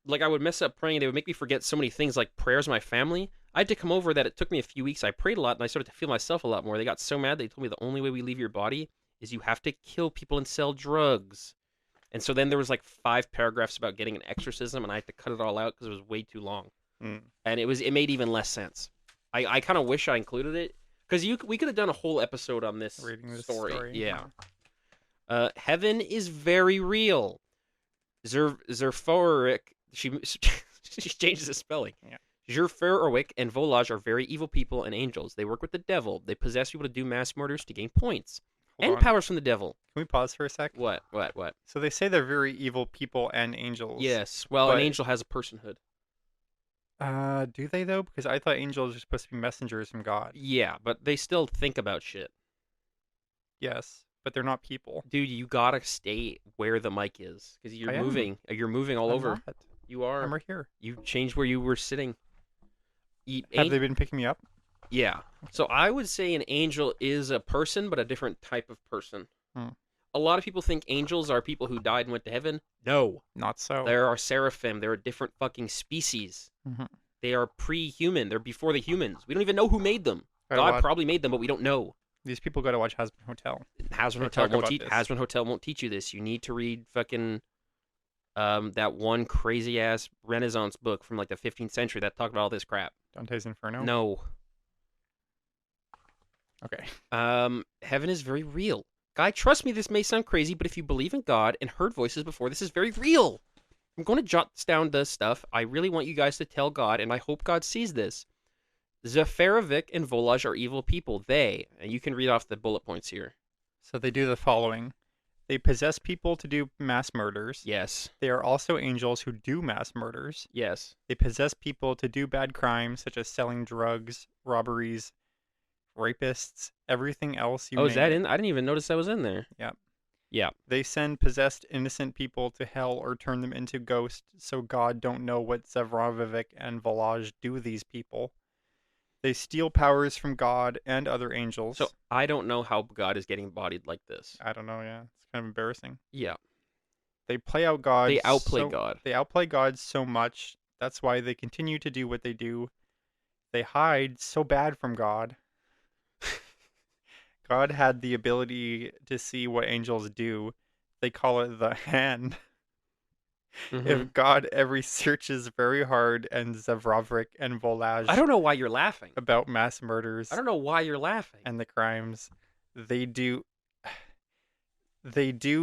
Like I would mess up praying. They would make me forget so many things, like prayers of my family. I had to come over that. It took me a few weeks. I prayed a lot, and I started to feel myself a lot more. They got so mad. They told me the only way we leave your body is you have to kill people and sell drugs. And so then there was like 5 paragraphs about getting an exorcism, and I had to cut it all out because it was way too long. Mm. And it made even less sense. I kind of wish I included it because we could have done a whole episode on this Reading this story. story. Yeah. Huh. Heaven is very real. Zerforik, she she changes the spelling. Yeah. Zerforik and Volage are very evil people and angels. They work with the devil. They possess people to do mass murders to gain points Hold and on. powers from the devil. Can we pause for a sec? What? What? So they say they're very evil people and angels. Yes. Well, an But angel has a personhood. do they though? Because I thought angels are supposed to be messengers from God. Yeah, but they still think about shit. Yes, but they're not people. Dude, you gotta stay where the mic is because you're I am. moving. You're moving all I'm over. not. You are. I'm right here. You changed where you were sitting. Have they been picking me up? Yeah. So I would say an angel is a person, but a different type of person. Hmm. A lot of people think angels are people who died and went to heaven. No. Not so. There are seraphim. They're a different fucking species. Mhm. They are pre-human. They're before the humans. We don't even know who made them. Gotta God watch- probably made them, but we don't know. These people got to watch Hazbin Hotel. Hazbin They Hotel talk won't about teach. this. Hazbin Hotel won't teach you this. You need to read fucking that one crazy ass Renaissance book from like the 15th century that talked about all this crap. Dante's Inferno. No. Okay. Heaven is very real. Guy, trust me, this may sound crazy, but if you believe in God and heard voices before, this is very real. I'm going to jot down the stuff. I really want you guys to tell God, and I hope God sees this. Zepharavic and Volage are evil people. They, and you can read off the bullet points here. So they do the following. They possess people to do mass murders. Yes. They are also angels who do mass murders. Yes. They possess people to do bad crimes such as selling drugs, robberies, rapists, everything else you Oh, is name that it. in? I didn't even notice that was in there. Yep. Yeah. They send possessed innocent people to hell or turn them into ghosts, so God don't know what Zevrovivic and Volage do these people. They steal powers from God and other angels. So I don't know how God is getting bodied like this. I don't know, yeah. It's kind of embarrassing. Yeah. They play out God. They outplay God. They outplay God so much. That's why they continue to do what they do. They hide so bad from God. God had the ability to see what angels do. They call it the hand. Mhm. If God ever searches very hard and Zavrovrik and Volage I don't know why you're laughing. about mass murders I don't know why you're laughing. and the crimes, they do,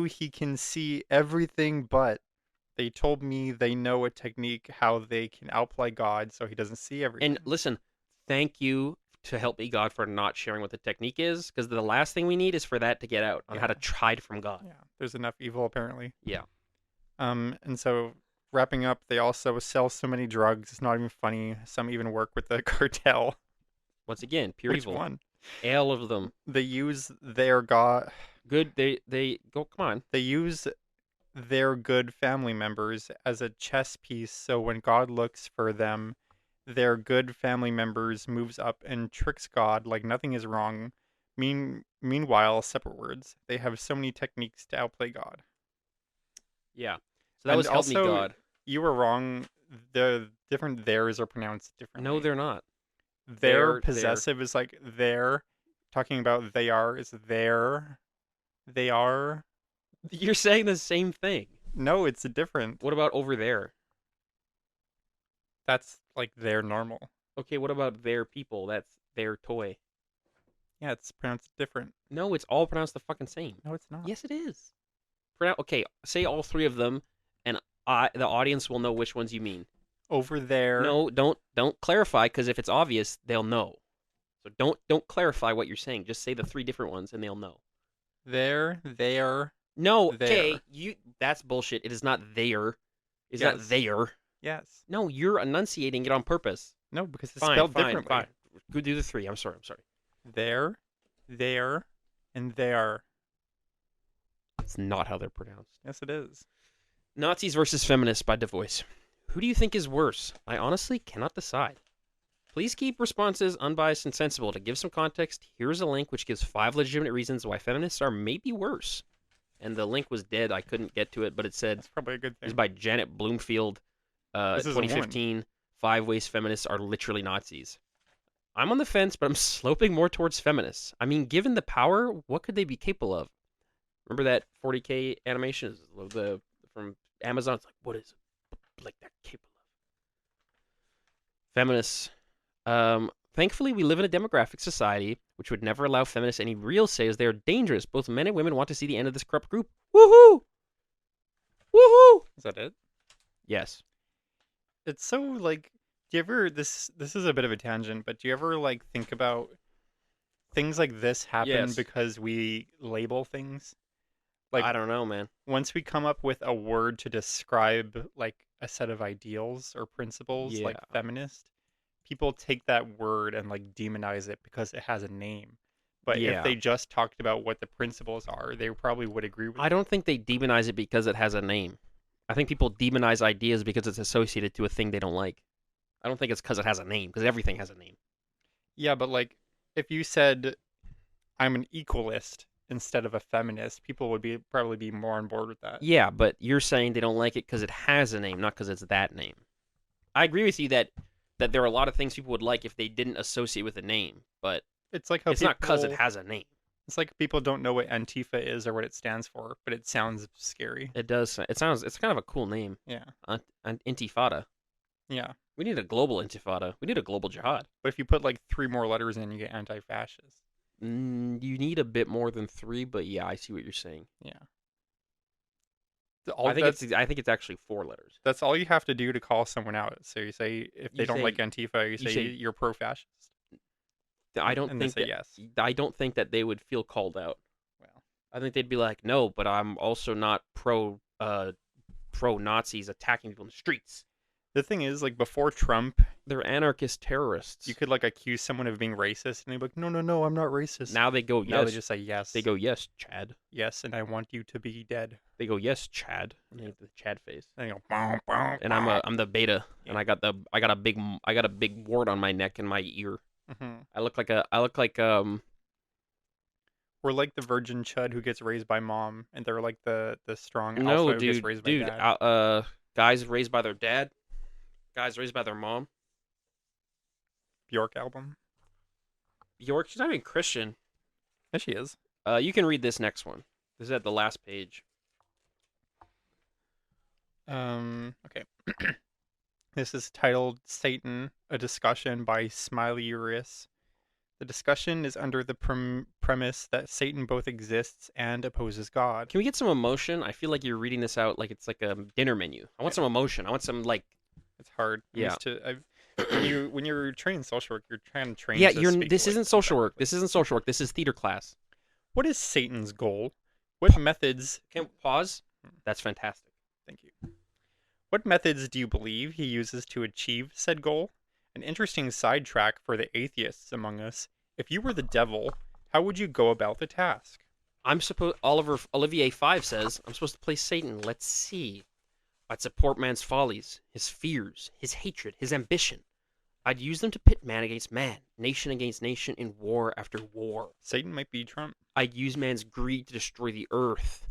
he can see everything, but they told me they know a technique how they can outplay God so he doesn't see everything. And listen, thank you to help me God for not sharing what the technique is, because the last thing we need is for that to get out on how to hide from God. Yeah, there's enough evil apparently. Yeah. And so wrapping up, they also sell so many drugs, it's not even funny. Some even work with the cartel. Once again, pure Which evil. one? All of them. They use their God. Good. They go. Come on. They use their good family members as a chess piece. So when God looks for them, their good family members moves up and tricks God like nothing is wrong. Meanwhile, separate words. They have so many techniques to outplay God. Yeah. So that And was help me also, God. You were wrong. The different theirs are pronounced differently. No, they're not. Their possessive is like their. Talking about they are is their. They are. You're saying the same thing. No, it's different. What about over there? That's like their normal. Okay, what about their people? That's their toy. Yeah, it's pronounced different. No, it's all pronounced the fucking same. No, it's not. Yes, it is. Okay, say all three of them, and the audience will know which ones you mean. Over there. No, don't clarify, because if it's obvious, they'll know. So don't clarify what you're saying. Just say the three different ones, and they'll know. There. No, There. okay, that's bullshit. It is not there. It's not Yes. there. Yes. No, you're enunciating it on purpose. No, because it's Fine, spelled fine, differently. fine. Go do the three. I'm sorry. There, and there. That's not how they're pronounced. Yes, it is. Nazis versus feminists by Devoice. Who do you think is worse? I honestly cannot decide. Please keep responses unbiased and sensible. To give some context, here's a link which gives 5 legitimate reasons why feminists are maybe worse. And the link was dead. I couldn't get to it, but it said That's probably a good it thing. was by Janet Bloomfield. This is a woman. 2015. 5 ways feminists are literally Nazis. I'm on the fence, but I'm sloping more towards feminists. I mean, given the power, what could they be capable of? Remember that 40K animation from Amazon? It's like, what is like that capable of? Feminists. Thankfully, we live in a demographic society which would never allow feminists any real say as they are dangerous. Both men and women want to see the end of this corrupt group. Woohoo! Woohoo! Is that it? Yes. It's so like, do you ever this is a bit of a tangent, but do you ever like think about things like this happen Yes. because we label things? Like I don't know, man. once we come up with a word to describe like a set of ideals or principles, Yeah. like feminist, people take that word and like demonize it because it has a name. But if Yeah. they just talked about what the principles are, they probably would agree with I it. don't think they demonize it because it has a name. I think people demonize ideas because it's associated to a thing they don't like. I don't think it's because it has a name, because everything has a name. Yeah, but like if you said I'm an equalist instead of a feminist, people would be probably be more on board with that. Yeah, but you're saying they don't like it because it has a name, not because it's that name. I agree with you that there are a lot of things people would like if they didn't associate with a name, but It's like how it's not because it people has a name. it's like people don't know what Antifa is or what it stands for, but it sounds scary. It does. It sounds. It's kind of a cool name. Yeah. An intifada. Yeah. We need a global intifada. We need a global jihad. But if you put like three more letters in, you get anti-fascist. You need a bit more than three, but yeah, I see what you're saying. Yeah. All that's I think it's actually four letters. that's all you have to do to call someone out. So you say if they You don't say like Antifa, you you say say you're pro-fascist, I don't and they think say that yes. I don't think that they would feel called out. Well, I think they'd be like, no, but I'm also not pro Nazis attacking people in the streets. the thing is, like before Trump, They're anarchist terrorists. you could like accuse someone of being racist, and they'd be like, no, I'm not racist. Now they go, Now they yes. just say yes. They go, yes, Chad. yes, and I want you to be dead. They go, yes, Chad. And they have the Chad face. And they go, bow, bow, And bow. I'm the beta, Yeah. and I got a big wart on my neck and my ear. Mm-hmm. I look like We're like the virgin chud who gets raised by mom, and they're like the strong no, alpha who gets raised by dad. guys raised by their dad, guys raised by their mom. Bjork album. York, she's not even Christian. Yeah, she is. You can read this next one. This is at the last page. Okay. This is titled Satan, a discussion by Smiley Uris. The discussion is under the premise that Satan both exists and opposes God. Can we get some emotion? I feel like you're reading this out like it's like a dinner menu. I want some emotion. I want some like It's hard. I'm Yeah. used to, when you're training social work, you're trying to train. yeah. To You're speak, this like, isn't social work. effectively. This isn't social work. This is theater class. What is Satan's goal? What methods? Can pause? That's fantastic. Thank you. What methods do you believe he uses to achieve said goal? An interesting sidetrack for the atheists among us. If you were the devil, how would you go about the task? I'm supposed Olivier 5 says I'm supposed to play Satan. Let's see. I'd support man's follies, his fears, his hatred, his ambition. I'd use them to pit man against man, nation against nation in war after war. Satan might be Trump. I'd use man's greed to destroy the earth.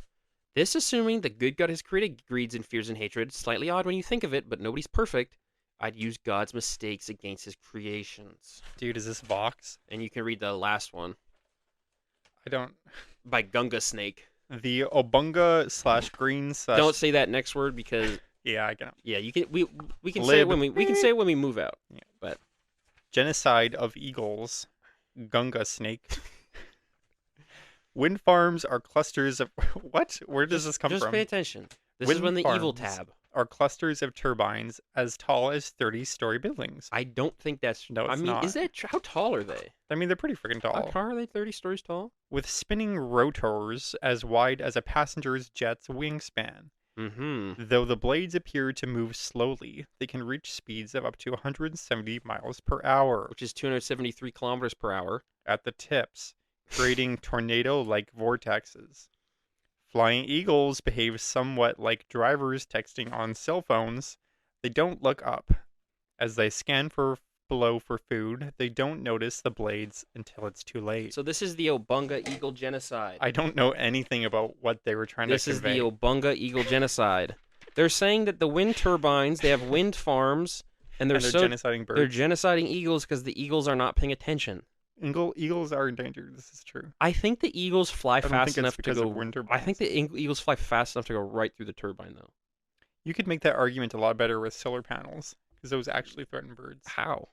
This assuming the good God has created greeds and fears and hatred. Slightly odd when you think of it, but nobody's perfect. I'd use God's mistakes against his creations. Dude, is this Vox? And you can read the last one I don't. by Gunga Snake. The Obunga / green / Don't say that next word because Yeah, I can. yeah, you can we can say it when we can say it when we move out. Yeah. But Genocide of eagles. Gunga snake. Wind farms are clusters of what? Where does this come just from? pay attention. This is Wind when the evil farms tab. Are clusters of turbines as tall as 30-story buildings. I don't think that's. No, I it's mean, not. is that how tall are they? I mean, they're pretty freaking How tall. tall are they? 30 stories tall. With spinning rotors as wide as a passenger's jet's wingspan. Mm-hmm. Though the blades appear to move slowly, they can reach speeds of up to 170 miles per hour Which is 273 kilometers per hour. at the tips, creating tornado-like vortexes. Flying eagles behave somewhat like drivers texting on cell phones. They don't look up. As they scan below for food, they don't notice the blades until it's too late. So this is the Obunga Eagle genocide. I don't know anything about what they were trying This to is convey. the Obunga Eagle genocide. They're saying that the wind turbines, they have wind farms, and they're and they're so genociding birds. they're genociding eagles because the eagles are not paying attention. Eagles are endangered. This is true. I think the eagles fly I don't fast think it's enough to because go. of wind I think turbines. the eagles fly fast enough to go right through the turbine, though. You could make that argument a lot better with solar panels because those actually threaten birds. How?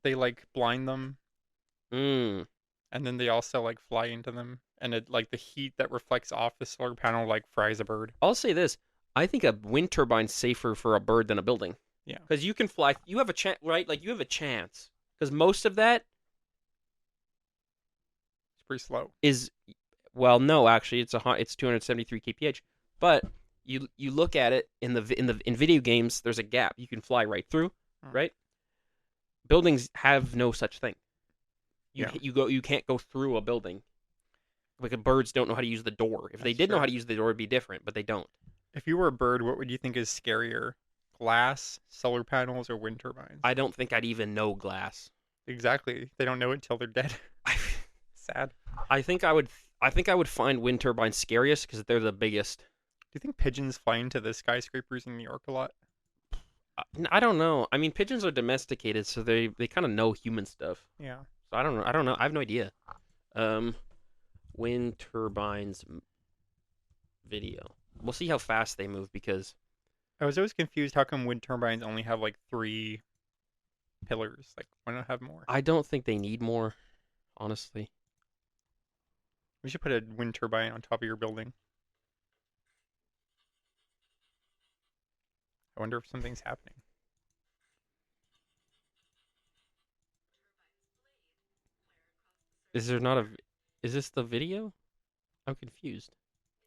they like blind them, Mm. and then they also like fly into them, and it like the heat that reflects off the solar panel like fries a bird. I'll say this: I think a wind turbine's safer for a bird than a building Yeah, because you can fly. You have a chance, right? Like you have a chance because most of that it's pretty slow. is well, no, actually, it's 273 kph, but you look at it in video games. There's a gap you can fly right through, Hmm. right? Buildings have no such thing. Yeah, You can't go through a building. Like birds don't know how to use the door. If they that's did know true. how to use the door, it'd be different, but they don't. If you were a bird, what would you think is scarier? Glass, solar panels, or wind turbines? I don't think I'd even know glass. Exactly. They don't know it till they're dead. I, Sad. I think I would. I think I would find wind turbines scariest because they're the biggest. Do you think pigeons fly into the skyscrapers in New York a lot? I don't know. I mean, pigeons are domesticated, so they kind of know human stuff. Yeah. So I don't know. I don't know. I have no idea. Um, wind turbines video. We'll see how fast they move because I was always confused how come wind turbines only have like three pillars? Like, why not have more? I don't think they need more. Honestly, We should put a wind turbine on top of your building. I wonder if something's happening. is there not a? Is this the video? I'm confused.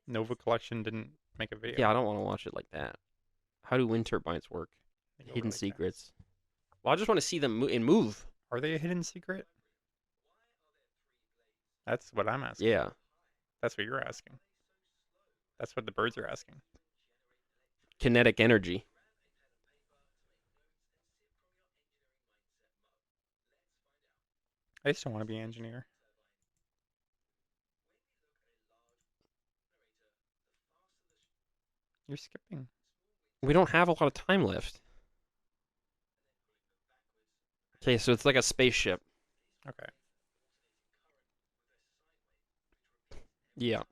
Nova Collection didn't make a video. Yeah, I don't want to watch it like that. How do wind turbines work? They go Hidden really fast. secrets. Well, I just want to see them move. Are they a hidden secret? That's what I'm asking. Yeah, That's what you're asking. That's what the birds are asking. kinetic energy. I just don't want to be an engineer. You're skipping. We don't have a lot of time left. Okay, so it's like a spaceship. Okay. Yeah,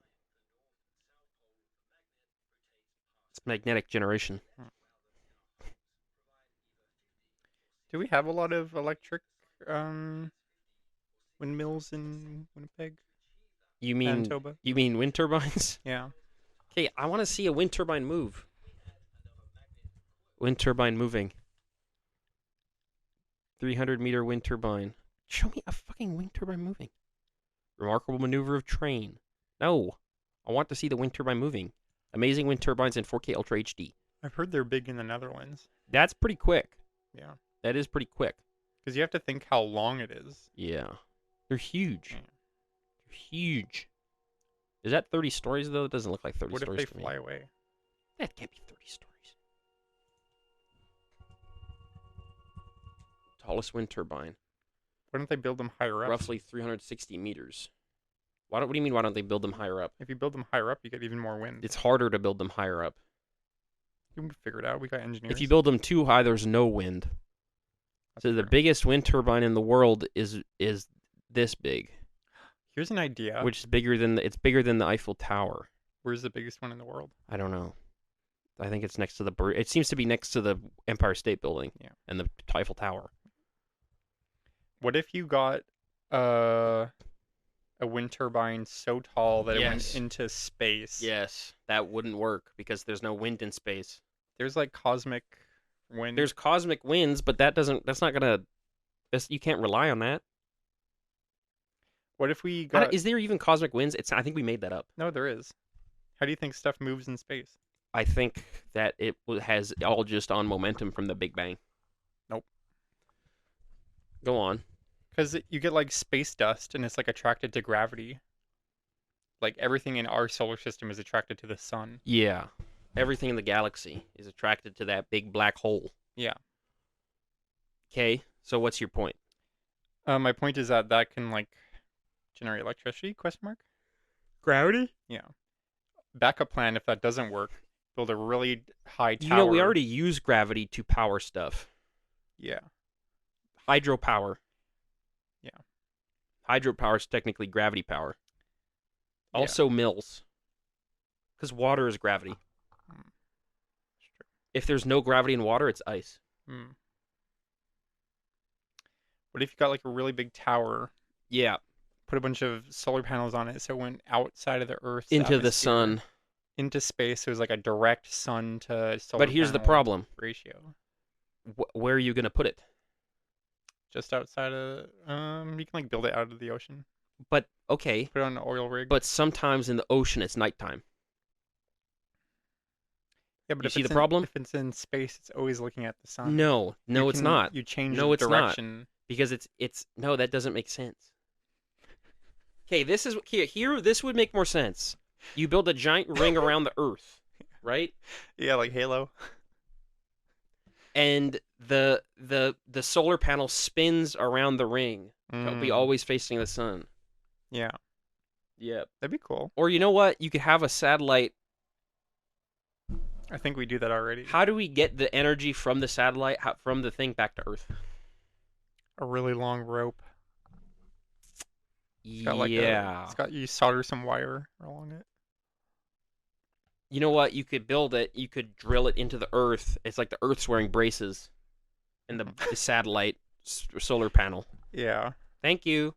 it's magnetic generation. Hmm. Do we have a lot of electric um windmills in Winnipeg, You mean Manitoba? you mean wind turbines? Yeah. Okay, I want to see a wind turbine move. Wind turbine moving. 300-meter wind turbine. Show me a fucking wind turbine moving. Remarkable maneuver of train. No, I want to see the wind turbine moving. Amazing wind turbines in 4K Ultra HD. I've heard they're big in the Netherlands. That's pretty quick. Yeah. That is pretty quick. Because you have to think how long it is. Yeah. They're huge. Yeah. They're huge. Is that 30 stories, though? It doesn't look like 30 What if stories they to me. fly away? That can't be 30 stories. Tallest wind turbine. Why don't they build them higher up? Roughly 360 meters. What do you mean, why don't they build them higher up? If you build them higher up, you get even more wind. It's harder to build them higher up. You can figure it out. We got engineers. If you build them too high, there's no wind. That's So the true. biggest wind turbine in the world is this big, Here's an idea. which is bigger than it's bigger than the Eiffel Tower. Where's the biggest one in the world? I don't know. I think it's next to the bird. It seems to be next to the Empire State Building. Yeah. And the Eiffel Tower. What if you got a wind turbine so tall that it went Yes. into space? Yes, that wouldn't work because there's no wind in space. There's like cosmic wind. There's cosmic winds, but that's not gonna. You can't rely on that. What if we got? Is there even cosmic winds? I think we made that up. No, there is. How do you think stuff moves in space? I think that it has all just on momentum from the Big Bang. Nope. Go on. Because you get like space dust, and it's like attracted to gravity. Like everything in our solar system is attracted to the sun. Yeah. Everything in the galaxy is attracted to that big black hole. Yeah. Okay, so what's your point? My point is that that can like generate electricity? Question mark. Gravity? Yeah. Backup plan if that doesn't work. Build a really high tower. You know, we already use gravity to power stuff. Yeah. Hydropower. Yeah. Hydropower is technically gravity power. Yeah. Also mills. Because water is gravity. Mm. That's true. If there's no gravity in water, it's ice. Hmm. What if you got like a really big tower, Yeah, put a bunch of solar panels on it, so it went outside of the Earth's into the atmosphere sun. into space? So it was like a direct sun to But solar here's the panel problem: ratio. where are you gonna put it? Just outside of, you can like build it out of the ocean. But okay, Put it on an oil rig. but sometimes in the ocean it's nighttime. Yeah, but You see the problem? if it's in space, it's always looking at the sun. No, no, it's not. You change the No, it's not direction. because it's no, that doesn't make sense. Okay, this is here. This would make more sense. You build a giant ring around the Earth, right? Yeah, like Halo. And the solar panel spins around the ring to be Mm, always facing the sun. yeah, Yep. that'd be cool. Or you know what? You could have a satellite. I think we do that already. How do we get the energy from the satellite from the thing back to Earth? A really long rope. Yeah. It's got you solder some wire along it. You know what? You could build it. You could drill it into the Earth. It's like the Earth's wearing braces, and the satellite solar panel. Yeah. Thank you.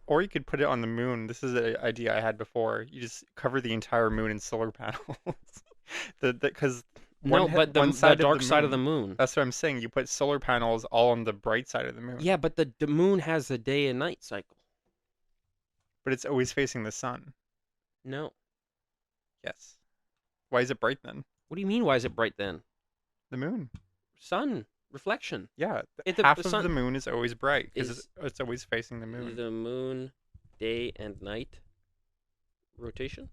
Or you could put it on the moon. This is an idea I had before. You just cover the entire moon in solar panels. Because No, but one the side of dark the side of the moon. moon. That's what I'm saying. You put solar panels all on the bright side of the moon. Yeah, but the moon has a day and night cycle. But it's always facing the sun. No. Yes. Why is it bright then? What do you mean? Why is it bright then? The moon. Sun reflection. Yeah, The half of the sun moon is always bright because is it's always facing the moon. the moon day and night rotation.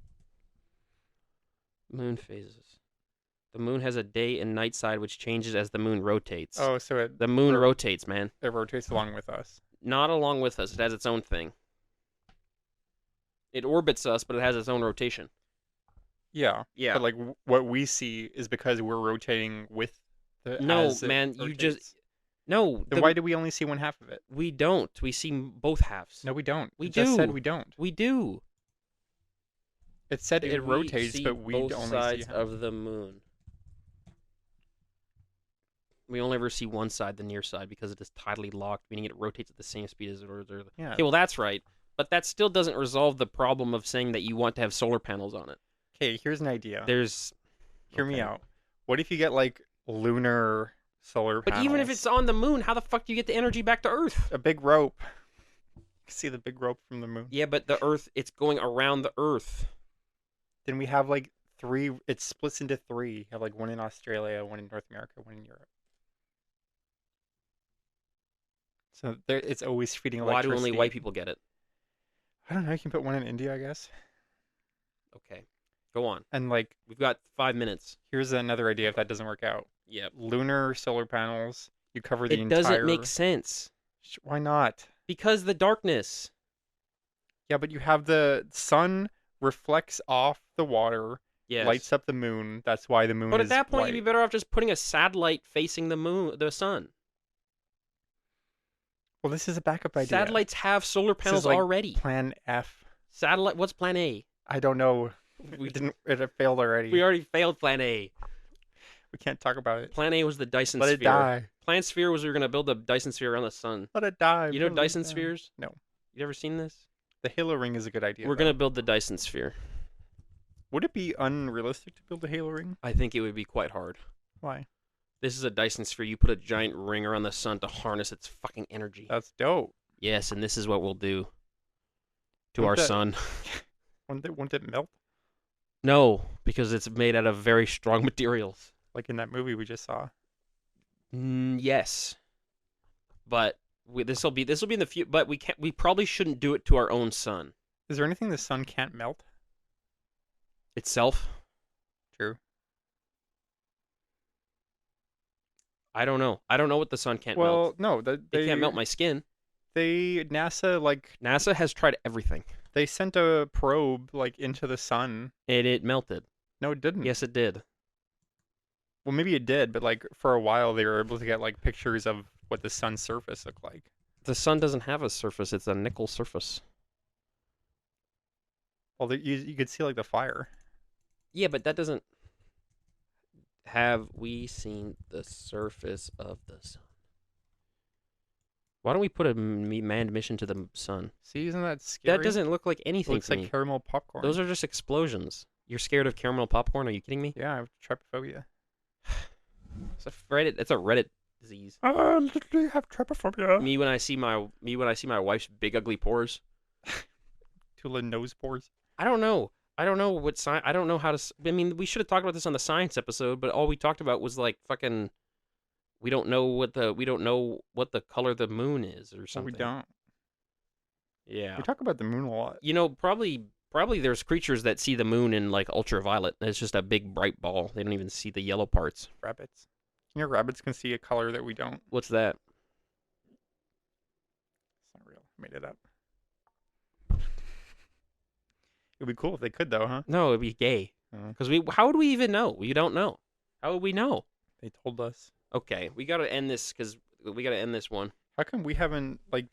Moon phases. The moon has a day and night side which changes as the moon rotates. Oh, so The moon rotates, man. it rotates along with us. Not along with us. It has its own thing. It orbits us, but it has its own rotation. Yeah. Yeah. But like what we see is because we're rotating with the No, as it man, you just rotates. no. Then why do we only see one half of it? We don't. We see both halves. No, we don't. We It just said do. we don't. We do. It said Do it we rotates, see but we both only sides see half. of the moon. We only ever see one side, the near side, because it is tidally locked, meaning it rotates at the same speed as the Earth. Yeah. Okay, well that's right, but that still doesn't resolve the problem of saying that you want to have solar panels on it. Okay, here's an idea. There's Hear me okay. out. What if you get like lunar solar But panels? even if it's on the moon, how the fuck do you get the energy back to Earth? a big rope. You can see the big rope from the moon. Yeah, but the Earth, it's going around the Earth. Then we have like three. It splits into three. You have like one in Australia, one in North America, one in Europe. So there, it's always feeding Why do electricity. only white people get it? I don't know. You can put one in India, I guess. Okay, go on. And like, We've got 5 minutes. here's another idea. If that doesn't work out, Yep. lunar solar panels. You cover the It entire. doesn't make sense Why not? because the darkness. Yeah, but you have the sun reflects off the water, Yes. lights up the moon. That's why the moon But is at that point, white. you'd be better off just putting a satellite facing the moon, the sun. Well, this is a backup idea. Satellites have solar This panels is like already. Plan F. Satellite. What's Plan A? I don't know. We It didn't. It failed already. we already failed Plan A. We can't talk about it. Plan A was the Dyson Let sphere. it die. Plan sphere was we were gonna build a Dyson sphere around the sun. Let it die. You know Let it Dyson die. spheres? No. You ever seen this? The Halo ring is a good idea. We're though. gonna build the Dyson sphere. Would it be unrealistic to build a Halo ring? I think it would be quite hard. Why? This is a Dyson sphere. You put a giant ring around the sun to harness its fucking energy. That's dope. Yes, and this is what we'll do to Wouldn't our that- sun. Wouldn't it melt No, because it's made out of very strong materials. like in that movie we just saw? Yes, but this will be in the future. But we can't. We probably shouldn't do it to our own sun Is there anything the sun can't melt? itself. True. I don't know. I don't know what the sun can't Well, melt. no, They can't melt my skin. NASA like NASA has tried everything, they sent a probe like into the sun. and it melted. No, it didn't. Yes, it did. Well, maybe it did, but like for a while they were able to get like pictures of what the sun's surface looked like. The sun doesn't have a surface. It's a nickel surface. Well, you could see like the fire. Yeah, but that doesn't. Have we seen the surface of the sun? Why don't we put a manned mission to the sun? See, isn't that scary? That doesn't look like It anything looks to like me. caramel popcorn. Those are just explosions. You're scared of caramel popcorn? Are you kidding me? Yeah, I have trypophobia. It's a Reddit disease. I literally have trypophobia. Me when I see my wife's big ugly pores. Tula nose pores. I don't know. I don't know what science. I don't know how to. I mean, we should have talked about this on the science episode, but all we talked about was like fucking. We don't know what the color of the moon is or Well, something. we don't. Yeah. We talk about the moon a lot. You know, probably there's creatures that see the moon in like ultraviolet. It's just a big bright ball. They don't even see the yellow parts. Rabbits. You know, rabbits can see a color that we don't. What's that? It's not real. I made it up. It'd be cool if they could, though, huh? No, it'd be gay. Because how would we even know? We don't know. How would we know? They told us. Okay, we gotta end this because we gotta end this one. How come we haven't like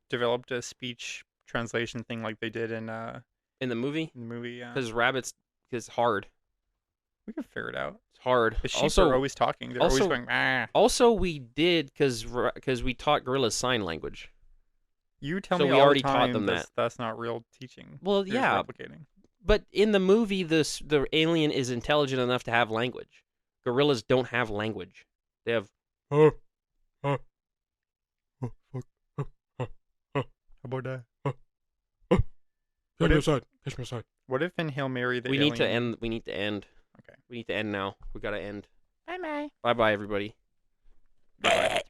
developed a speech translation thing like they did in the In the movie, movie? Yeah, because hard. we can figure it out. It's hard. The sheep Also, are always talking. They're always going. Ah. also we did because we taught gorillas sign language. You tell So me we all already the taught time them that's not real teaching. Well, You're just yeah, replicating. but in the movie, the alien is intelligent enough to have language. Gorillas don't have language. They have. How about that? Catch me outside. Catch me outside. What if in Hail Mary the We alien... need to end. We need to end. Okay. We need to end now. We gotta end. Bye bye. Bye bye, everybody. Bye.